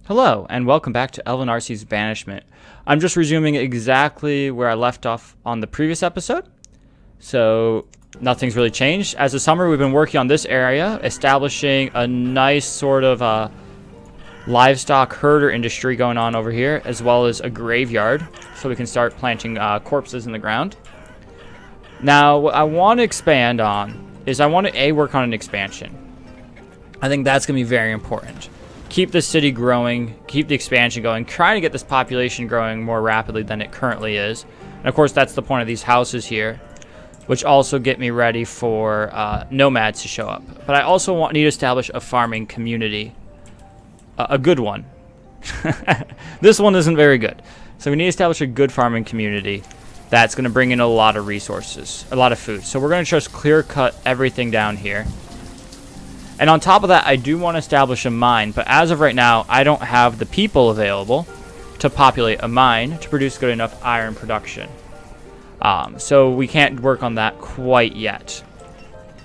Hello, and welcome back to Elvan Arcy's Banishment. I'm just resuming exactly where I left off on the previous episode. So, nothing's really changed. As a summer, we've been working on this area, establishing a nice sort of livestock herder industry going on over here, as well as a graveyard, so we can start planting corpses in the ground. Now, what I want to expand on is I want to work on an expansion. I think that's going to be very important. Keep the city growing, keep the expansion going, trying to get this population growing more rapidly than it currently is. And of course, that's the point of these houses here, which also get me ready for nomads to show up. But I also need to establish a farming community, a good one. This one isn't very good. So we need to establish a good farming community that's going to bring in a lot of resources, a lot of food. So we're going to just clear cut everything down here. And on top of that, I do want to establish a mine, but as of right now, I don't have the people available to populate a mine to produce good enough iron production. So we can't work on that quite yet.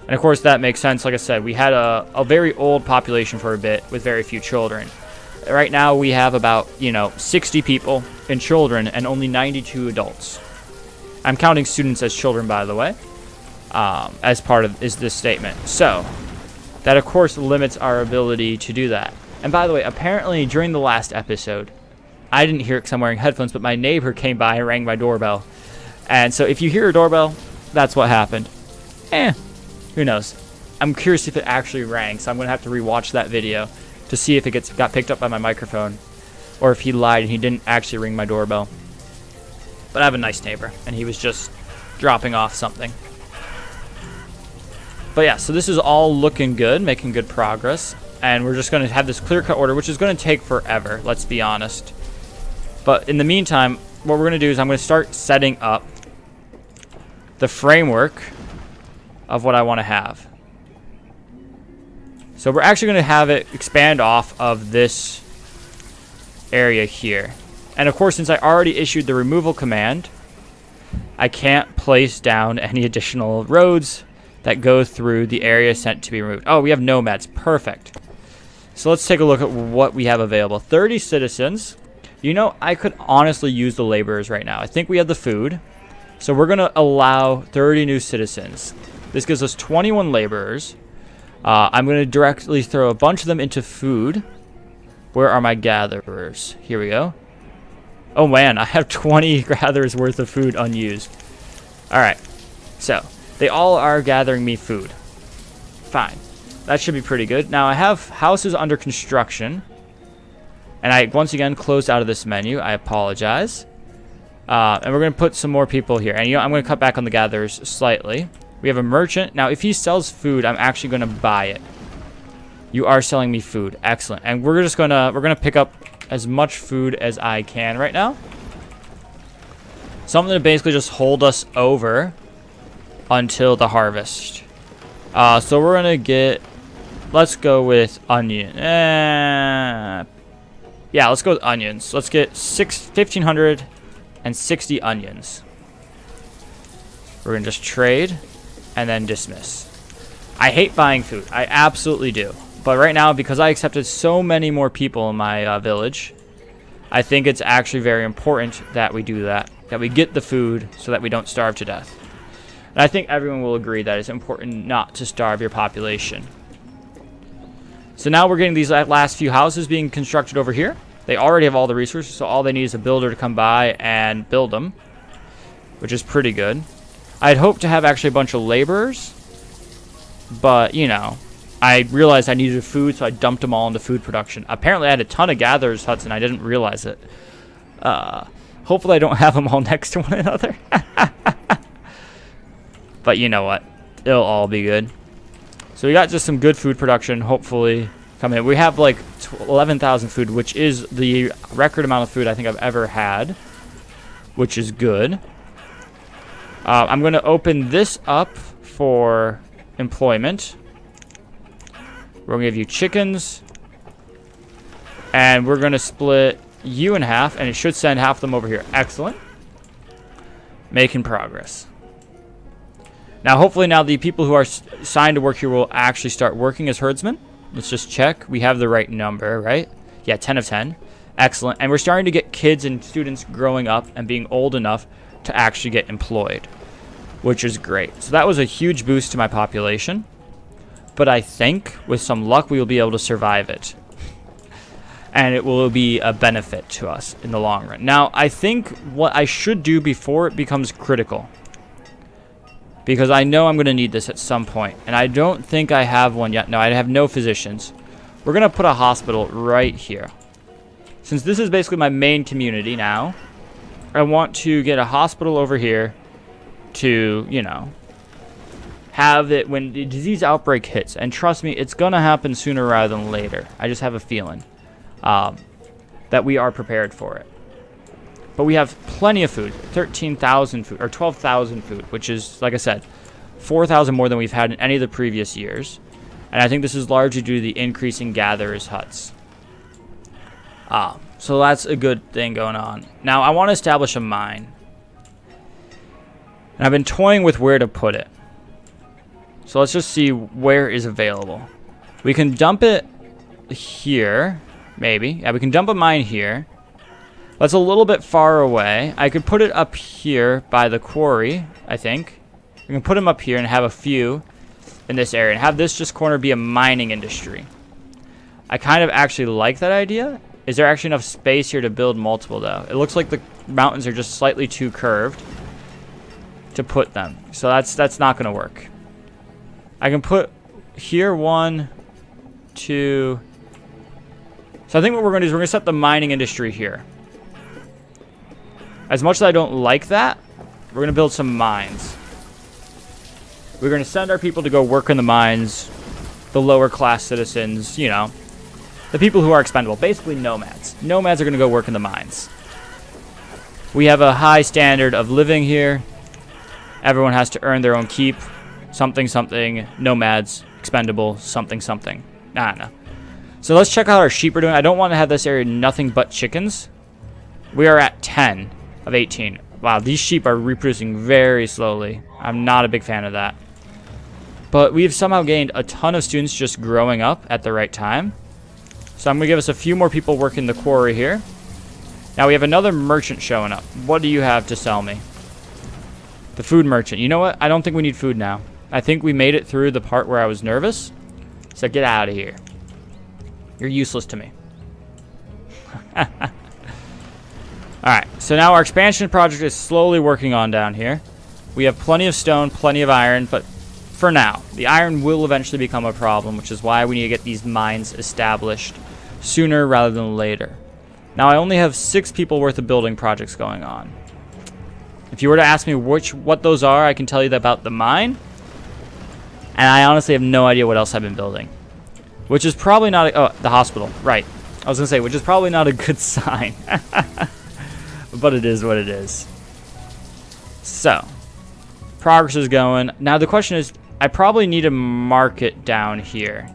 And of course, that makes sense. Like I said, we had a very old population for a bit with very few children. Right now, we have about, 60 people and children and only 92 adults. I'm counting students as children, by the way, as part of this statement. So that, of course, limits our ability to do that. And by the way, apparently during the last episode, I didn't hear it because I'm wearing headphones, but my neighbor came by and rang my doorbell. And so if you hear a doorbell, that's what happened. Who knows? I'm curious if it actually rang, so I'm going to have to rewatch that video to see if it got picked up by my microphone, or if he lied and he didn't actually ring my doorbell. But I have a nice neighbor, and he was just dropping off something. But yeah, so this is all looking good, making good progress. And we're just going to have this clear-cut order, which is going to take forever, let's be honest. But in the meantime, what we're going to do is I'm going to start setting up the framework of what I want to have. So we're actually going to have it expand off of this area here. And of course, since I already issued the removal command, I can't place down any additional roads that go through the area sent to be removed. Oh, we have nomads. Perfect. So let's take a look at what we have available. 30 citizens. I could honestly use the laborers right now. I think we have the food. So we're going to allow 30 new citizens. This gives us 21 laborers. I'm going to directly throw a bunch of them into food. Where are my gatherers? Here we go. Oh man, I have 20 gatherers worth of food unused. Alright, so they all are gathering me food. Fine. That should be pretty good. Now I have houses under construction. And I once again closed out of this menu. I apologize. And we're going to put some more people here. And I'm going to cut back on the gatherers slightly. We have a merchant. Now if he sells food, I'm actually going to buy it. You are selling me food. Excellent. And we're going to pick up as much food as I can right now. Something to basically just hold us over until the harvest. So we're going to let's go with onion. Yeah, let's go with onions. Let's get 1,560 onions. We're going to just trade and then dismiss. I hate buying food. I absolutely do. But right now, because I accepted so many more people in my village, I think it's actually very important that we do that. That we get the food so that we don't starve to death. And I think everyone will agree that it's important not to starve your population. So now we're getting these last few houses being constructed over here. They already have all the resources, so all they need is a builder to come by and build them, which is pretty good. I'd hoped to have actually a bunch of laborers, but, I realized I needed food, so I dumped them all into food production. Apparently, I had a ton of gatherers huts, and I didn't realize it. Hopefully, I don't have them all next to one another. But you know what? It'll all be good. So we got just some good food production, hopefully, coming in. We have, 11,000 food, which is the record amount of food I think I've ever had, which is good. I'm going to open this up for employment. We're going to give you chickens. And we're going to split you in half. And it should send half of them over here. Excellent. Making progress. Now, hopefully now the people who are signed to work here will actually start working as herdsmen. Let's just check. We have the right number, right? Yeah, 10 of 10. Excellent. And we're starting to get kids and students growing up and being old enough to actually get employed, which is great. So that was a huge boost to my population. But I think with some luck, we will be able to survive it. And it will be a benefit to us in the long run. Now, I think what I should do before it becomes critical, because I know I'm going to need this at some point, and I don't think I have one yet. No, I have no physicians. We're going to put a hospital right here. Since this is basically my main community now, I want to get a hospital over here to, you know, have it when the disease outbreak hits. And trust me, it's going to happen sooner rather than later. I just have a feeling that we are prepared for it. But we have plenty of food, 13,000 food, or 12,000 food, which is, like I said, 4,000 more than we've had in any of the previous years. And I think this is largely due to the increase in gatherers' huts. So that's a good thing going on. Now, I want to establish a mine. And I've been toying with where to put it. So let's just see where is available. We can dump it here, maybe. Yeah, we can dump a mine here. That's a little bit far away. I could put it up here by the quarry, I think. We can put them up here and have a few in this area. And have this just corner be a mining industry. I kind of actually like that idea. Is there actually enough space here to build multiple, though? It looks like the mountains are just slightly too curved to put them. So that's not going to work. I can put here 1, 2. So I think what we're going to do is we're going to set the mining industry here. As much as I don't like that, we're going to build some mines. We're going to send our people to go work in the mines, the lower class citizens, you know, the people who are expendable, basically nomads. Nomads are going to go work in the mines. We have a high standard of living here. Everyone has to earn their own keep. Something, something, nomads, expendable, something, something. I don't know. So let's check out how our sheep are doing. I don't want to have this area nothing but chickens. We are at 10 of 18. Wow, these sheep are reproducing very slowly. I'm not a big fan of that. But we've somehow gained a ton of students just growing up at the right time. So I'm going to give us a few more people working the quarry here. Now we have another merchant showing up. What do you have to sell me? The food merchant. You know what? I don't think we need food now. I think we made it through the part where I was nervous. So get out of here. You're useless to me. Alright, so now our expansion project is slowly working on down here. We have plenty of stone, plenty of iron, but for now, the iron will eventually become a problem, which is why we need to get these mines established sooner rather than later. Now, I only have 6 people worth of building projects going on. If you were to ask me what those are, I can tell you about the mine. And I honestly have no idea what else I've been building. Which is probably not... oh, the hospital. Right. I was going to say, which is probably not a good sign. But it is what it is. So, progress is going. Now, the question is, I probably need a market down here.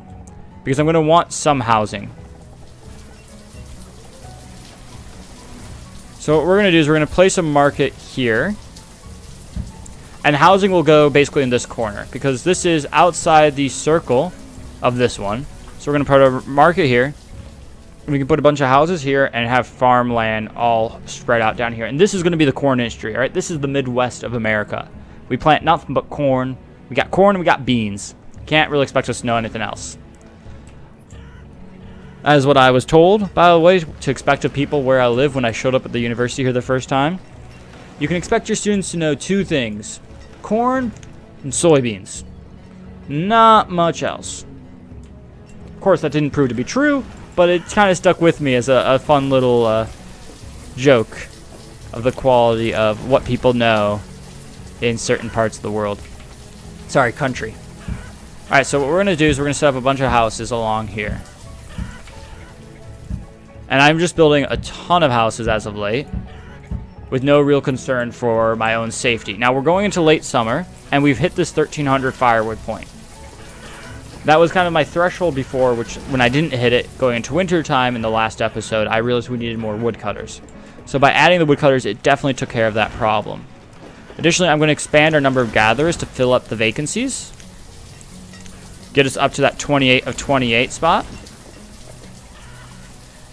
Because I'm going to want some housing. So what we're going to do is we're going to place a market here. And housing will go basically in this corner. Because this is outside the circle of this one. So we're going to put a market here. And we can put a bunch of houses here and have farmland all spread out down here. And this is going to be the corn industry, all right? This is the Midwest of America. We plant nothing but corn. We got corn and we got beans. Can't really expect us to know anything else. That is what I was told, by the way, to expect of people where I live when I showed up at the university here the first time. You can expect your students to know 2 things. Corn and soybeans. Not much else. Of course, that didn't prove to be true, but it kind of stuck with me as a fun little joke of the quality of what people know in certain parts of the world. Sorry, country. Alright, so what we're going to do is we're going to set up a bunch of houses along here. And I'm just building a ton of houses as of late, with no real concern for my own safety. Now, we're going into late summer, and we've hit this 1,300 firewood point. That was kind of my threshold before, which when I didn't hit it going into winter time in the last episode, I realized we needed more woodcutters. So by adding the woodcutters, it definitely took care of that problem. Additionally, I'm going to expand our number of gatherers to fill up the vacancies. Get us up to that 28 of 28 spot.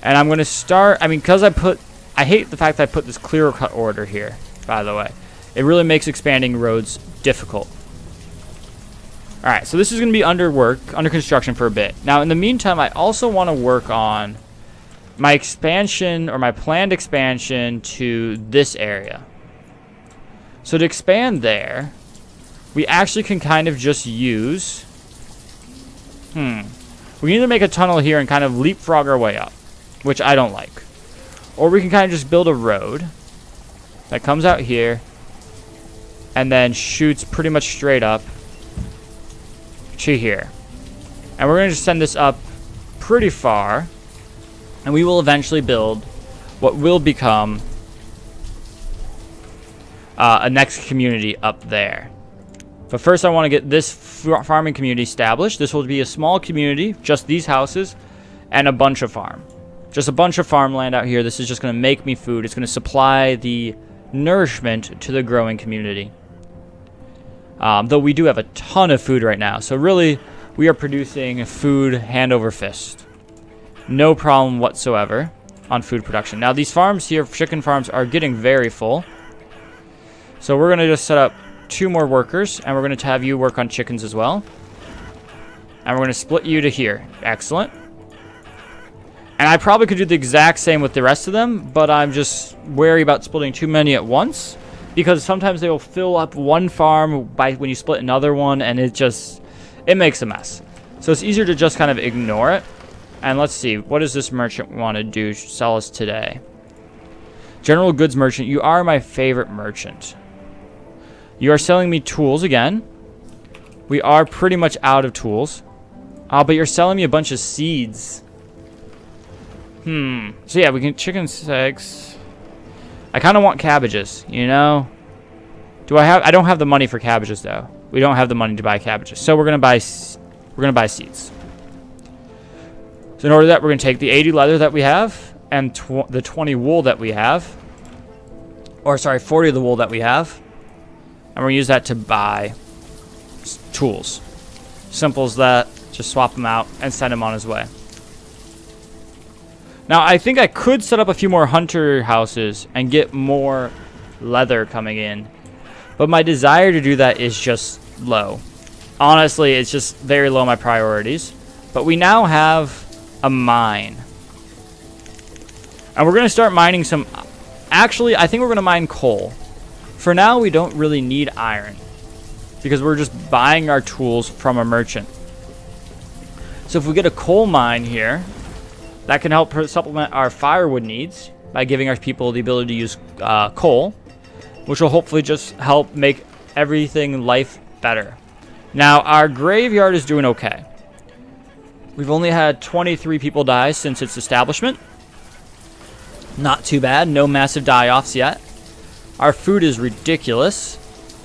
And I'm going to start, I mean, because I hate the fact that I put this clear cut order here, by the way. It really makes expanding roads difficult. Alright, so this is going to be under construction for a bit. Now, in the meantime, I also want to work on my expansion, or my planned expansion to this area. So to expand there, we actually can kind of just use... We need to make a tunnel here and kind of leapfrog our way up, which I don't like. Or we can kind of just build a road that comes out here and then shoots pretty much straight up to here. And we're going to just send this up pretty far, and we will eventually build what will become a next community up there. But first I want to get this farming community established. This will be a small community, just these houses and a bunch of farm. Just a bunch of farmland out here. This is just going to make me food. It's going to supply the nourishment to the growing community. Though we do have a ton of food right now. So really, we are producing food hand over fist. No problem whatsoever on food production. Now, these farms here, chicken farms, are getting very full. So we're going to just set up 2 more workers, and we're going to have you work on chickens as well. And we're going to split you to here. Excellent. And I probably could do the exact same with the rest of them, but I'm just wary about splitting too many at once, because sometimes they will fill up one farm when you split another one, and it makes a mess. So it's easier to just kind of ignore it. And let's see, what does this merchant want to do? Sell us today. General goods merchant, you are my favorite merchant. You are selling me tools again. We are pretty much out of tools. But you're selling me a bunch of seeds. So yeah, we can chicken eggs. I kind of want cabbages, you know? I don't have the money for cabbages though. We don't have the money to buy cabbages. So we're going to buy seeds. So in order to that, we're going to take the 80 leather that we have and the 20 wool that we have. Or sorry, 40 of the wool that we have. And we're going to use that to buy tools. Simple as that. Just swap them out and send him on his way. Now, I think I could set up a few more hunter houses and get more leather coming in. But my desire to do that is just low. Honestly, it's just very low on my priorities. But we now have a mine. And we're going to start mining some... Actually, I think we're going to mine coal. For now, we don't really need iron, because we're just buying our tools from a merchant. So if we get a coal mine here, that can help supplement our firewood needs by giving our people the ability to use coal, which will hopefully just help make everything life better. Now, our graveyard is doing okay. We've only had 23 people die since its establishment. Not too bad. No massive die-offs yet. Our food is ridiculous.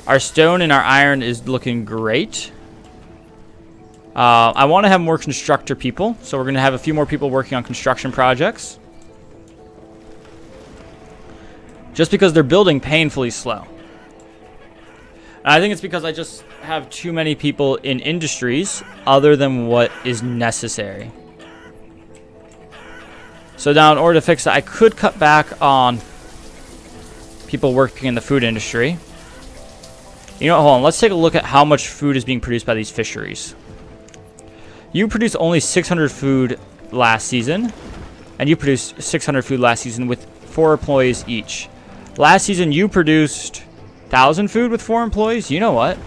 Our stone and our iron is looking great. I want to have more constructor people, so we're going to have a few more people working on construction projects. Just because they're building painfully slow. And I think it's because I just have too many people in industries other than what is necessary. So now in order to fix that, I could cut back on people working in the food industry. You know what, hold on. Let's take a look at how much food is being produced by these fisheries. You produced only 600 food last season, and you produced 600 food last season with 4 employees each. Last season, you produced 1,000 food with 4 employees. You know what?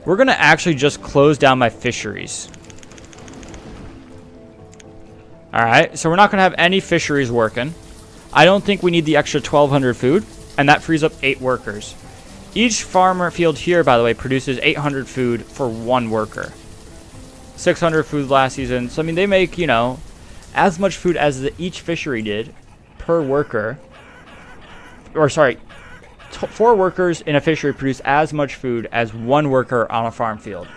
We're going to actually just close down my fisheries. Alright, so we're not going to have any fisheries working. I don't think we need the extra 1,200 food, and that frees up 8 workers. Each farmer field here, by the way, produces 800 food for 1 worker. 600 food last season. So, I mean, they make, you know, as much food as each fishery did per worker. Or, sorry, 4 workers in a fishery produce as much food as 1 worker on a farm field.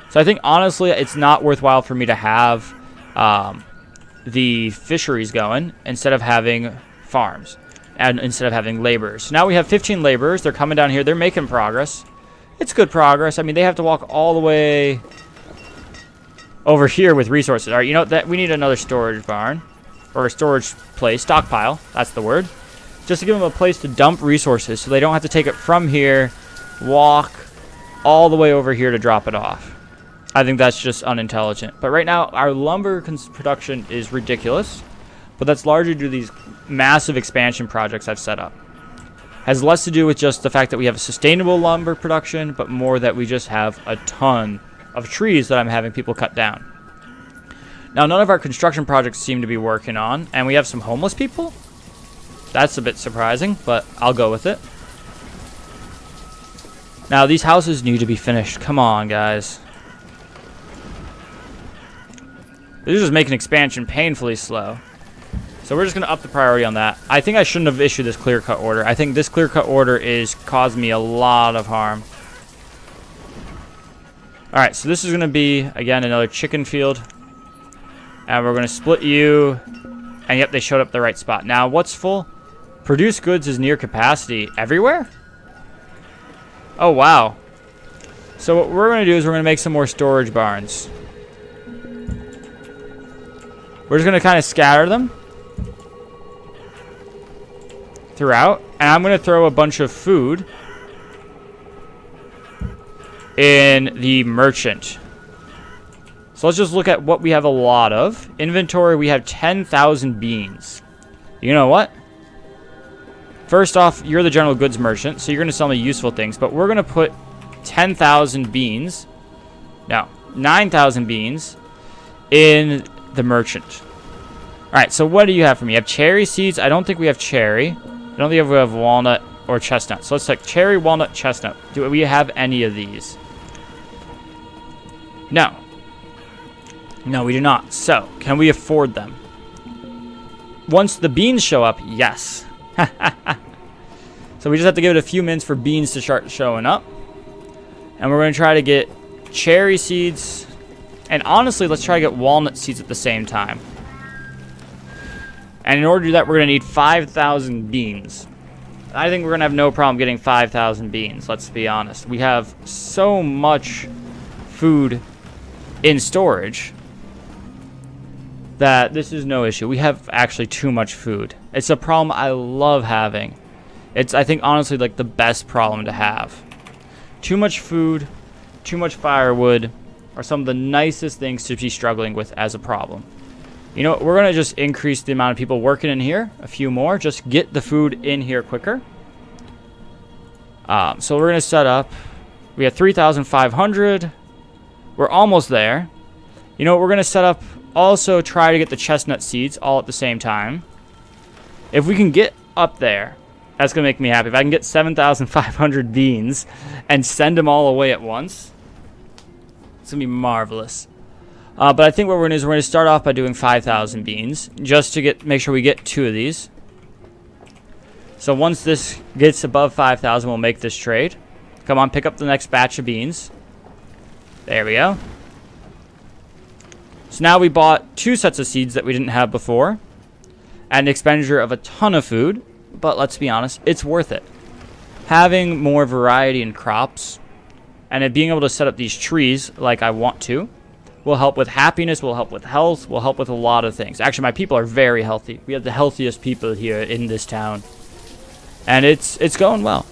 So, I think, honestly, it's not worthwhile for me to have the fisheries going instead of having farms. And instead of having laborers. So now we have 15 laborers. They're coming down here. They're making progress. It's good progress. I mean, they have to walk all the way over here with resources. All right, you know that we need another storage barn. or a storage place, stockpile, that's the word, just to give them a place to dump resources so they don't have to take it from here, walk all the way over here to drop it off. I think that's just unintelligent. But right now, our lumber production is ridiculous, but that's largely due to these massive expansion projects I've set up. Has less to do with just the fact that we have a sustainable lumber production, but more that we just have a ton of trees that I'm having people cut down. Now, none of our construction projects seem to be working on, and we have some homeless people. That's a bit surprising, but I'll go with it. Now, these houses need to be finished. Come on, guys. This is just making expansion painfully slow. So we're just going to up the priority on that. I think I shouldn't have issued this clear-cut order. I think this clear-cut order is causing me a lot of harm. Alright, so this is going to be, again, another chicken field. And we're going to split you. And yep, they showed up the right spot. Now, what's full? Produce goods is near capacity everywhere? Oh, wow. So what we're going to do is we're going to make some more storage barns. We're just going to kind of scatter them throughout. And I'm going to throw a bunch of food in the merchant. So let's just look at what we have a lot of. Inventory, we have 10,000 beans. You know what? First off, you're the general goods merchant, so you're going to sell me useful things. But we're going to put 10,000 beans, no, 9,000 beans in the merchant. Alright, so what do you have for me? You have cherry seeds. I don't think we have cherry. I don't think we have walnut or chestnut. So let's take cherry, walnut, chestnut. Do we have any of these? No. No, we do not. So, can we afford them? Once the beans show up, yes. So we just have to give it a few minutes for beans to start showing up. And we're going to try to get cherry seeds. And honestly, let's try to get walnut seeds at the same time. And in order to do that, we're going to need 5,000 beans. I think we're going to have no problem getting 5,000 beans, let's be honest. We have so much food in storage that this is no issue. We have actually too much food. It's a problem I love having. It's, I think, honestly, like the best problem to have. Too much food, too much firewood are some of the nicest things to be struggling with as a problem. You know what? We're going to just increase the amount of people working in here. A few more. Just get the food in here quicker. So we're going to set up. We have 3,500. We're almost there. You know what? We're going to set up. Also try to get the chestnut seeds all at the same time. If we can get up there, that's going to make me happy. If I can get 7,500 beans and send them all away at once, it's going to be marvelous. But I think what we're going to do is we're going to start off by doing 5,000 beans just to make sure we get 2 of these. So once this gets above 5,000, we'll make this trade. Come on, pick up the next batch of beans. There we go. So now we bought 2 sets of seeds that we didn't have before. At an expenditure of a ton of food. But let's be honest, it's worth it. Having more variety in crops and being able to set up these trees like I want to will help with happiness, will help with health, will help with a lot of things. Actually, my people are very healthy. We have the healthiest people here in this town. And it's going well.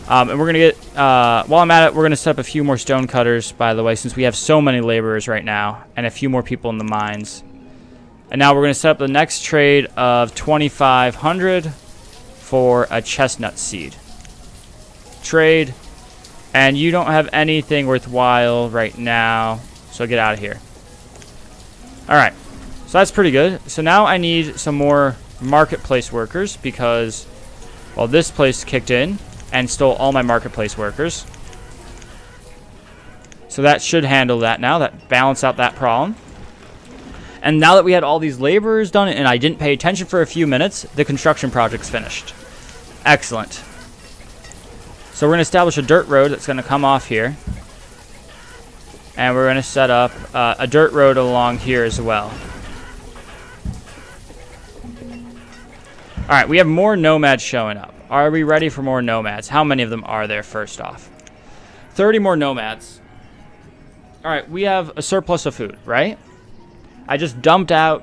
And we're going to get, while I'm at it, we're going to set up a few more stone cutters, by the way, since we have so many laborers right now, and a few more people in the mines. And now we're going to set up the next trade of 2,500 for a chestnut seed. Trade. And you don't have anything worthwhile right now, so get out of here. Alright, so that's pretty good. So now I need some more marketplace workers because, well, this place kicked in and stole all my marketplace workers. So that should handle that now. That balance out that problem. And now that we had all these laborers done and I didn't pay attention for a few minutes, the construction project's finished. Excellent. So we're going to establish a dirt road that's going to come off here. And we're going to set up a dirt road along here as well. Alright, we have more nomads showing up. Are we ready for more nomads? How many of them are there first off? 30 more nomads. Alright, we have a surplus of food, right? I just dumped out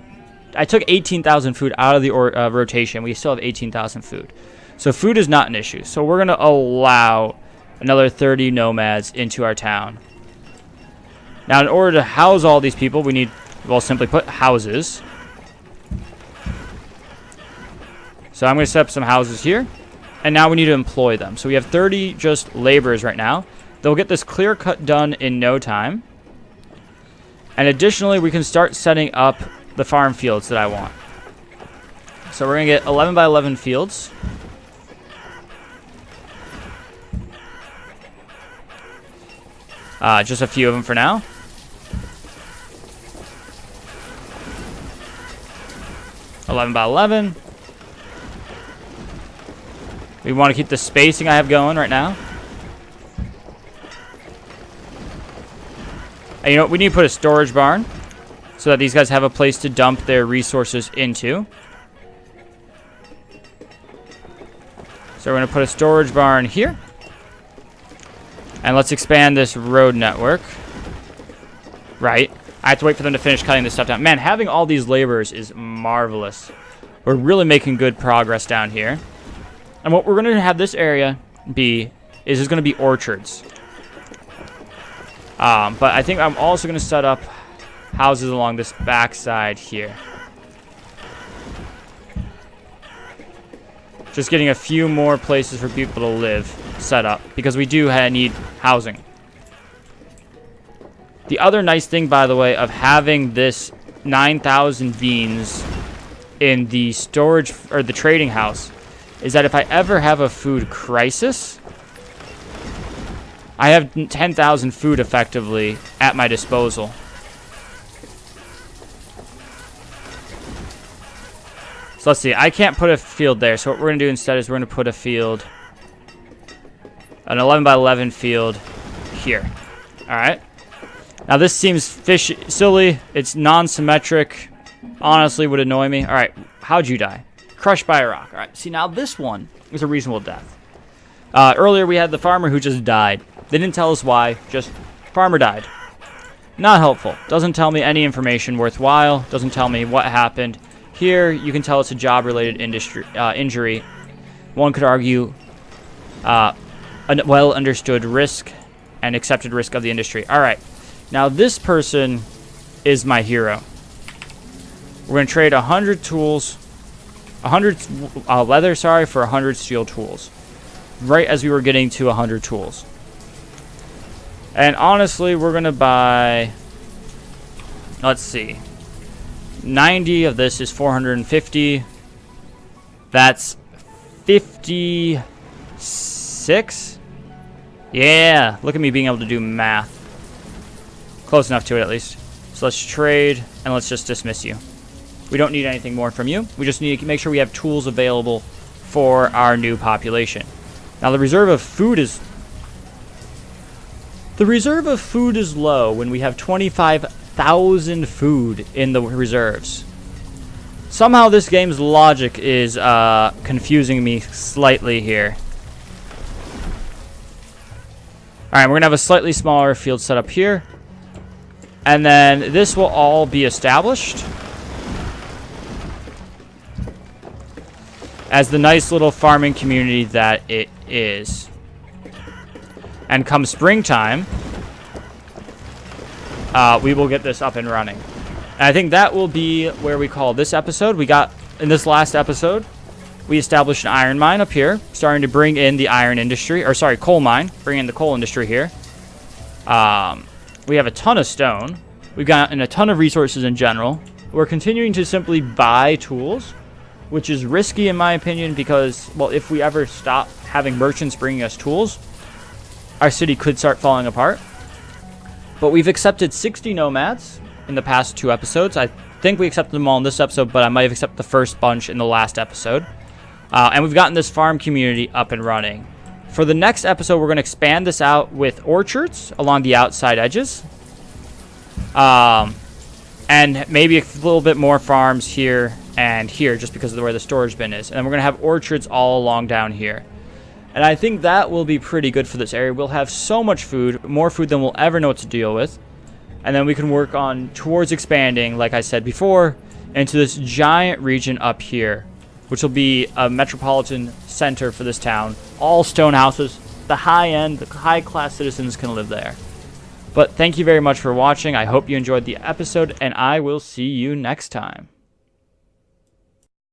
I took 18,000 food out of the rotation. We still have 18,000 food. So food is not an issue. So we're going to allow another 30 nomads into our town. Now, in order to house all these people, we need, well, simply put, houses. So I'm going to set up some houses here. And now we need to employ them. So we have 30 just laborers right now. They'll get this clear cut done in no time. And additionally, we can start setting up the farm fields that I want. So we're going to get 11 by 11 fields. Just a few of them for now. $11 by 11. We want to keep the spacing I have going right now. And you know what? We need to put a storage barn so that these guys have a place to dump their resources into. So we're going to put a storage barn here. And let's expand this road network. Right. I have to wait for them to finish cutting this stuff down. Man, having all these laborers is marvelous. We're really making good progress down here. And what we're going to have this area be is there's going to be orchards. But I think I'm also going to set up houses along this backside here. Just getting a few more places for people to live set up because we do need housing. The other nice thing, by the way, of having this 9,000 beans in the storage or the trading house is that if I ever have a food crisis, I have 10,000 food effectively at my disposal. So let's see. I can't put a field there. So what we're going to do instead is we're going to put a field, an 11 by 11 field here. All right. Now this seems silly. It's non-symmetric. Honestly, would annoy me. All right. How'd you die? Crushed by a rock. All right. See, now this one is a reasonable death. Earlier we had the farmer who just died. They didn't tell us why. Just farmer died. Not helpful. Doesn't tell me any information worthwhile. Doesn't tell me what happened. Here, you can tell it's a job-related injury. One could argue a well-understood risk and accepted risk of the industry. All right. Now, this person is my hero. We're going to trade 100 tools, 100 leather, for 100 steel tools. Right as we were getting to 100 tools. And honestly, we're going to buy, let's see. 90 of this is 450. That's 56. Yeah, look at me being able to do math. Close enough to it, at least. So let's trade, and let's just dismiss you. We don't need anything more from you. We just need to make sure we have tools available for our new population. Now, the reserve of food is low when we have 25,000 food in the reserves. Somehow this game's logic is confusing me slightly here. Alright, we're going to have a slightly smaller field set up here. And then this will all be established as the nice little farming community that it is. And come springtime, we will get this up and running. And I think that will be where we call this episode. We got, in this last episode, we established an iron mine up here, starting to bring in the iron industry, or sorry, coal mine, bring in the coal industry here. We have a ton of stone. We've gotten a ton of resources in general. We're continuing to simply buy tools, which is risky in my opinion because, well, if we ever stop having merchants bringing us tools, our city could start falling apart. But we've accepted 60 nomads in the past 2 episodes. I think we accepted them all in this episode, but I might have accepted the first bunch in the last episode. And we've gotten this farm community up and running. For the next episode, we're going to expand this out with orchards along the outside edges. And maybe a little bit more farms here and here, just because of where the storage bin is. And then we're going to have orchards all along down here. And I think that will be pretty good for this area. We'll have so much food, more food than we'll ever know what to deal with. And then we can work on towards expanding, like I said before, into this giant region up here, which will be a metropolitan center for this town. All stone houses, the high-end, the high-class citizens can live there. But thank you very much for watching. I hope you enjoyed the episode, and I will see you next time.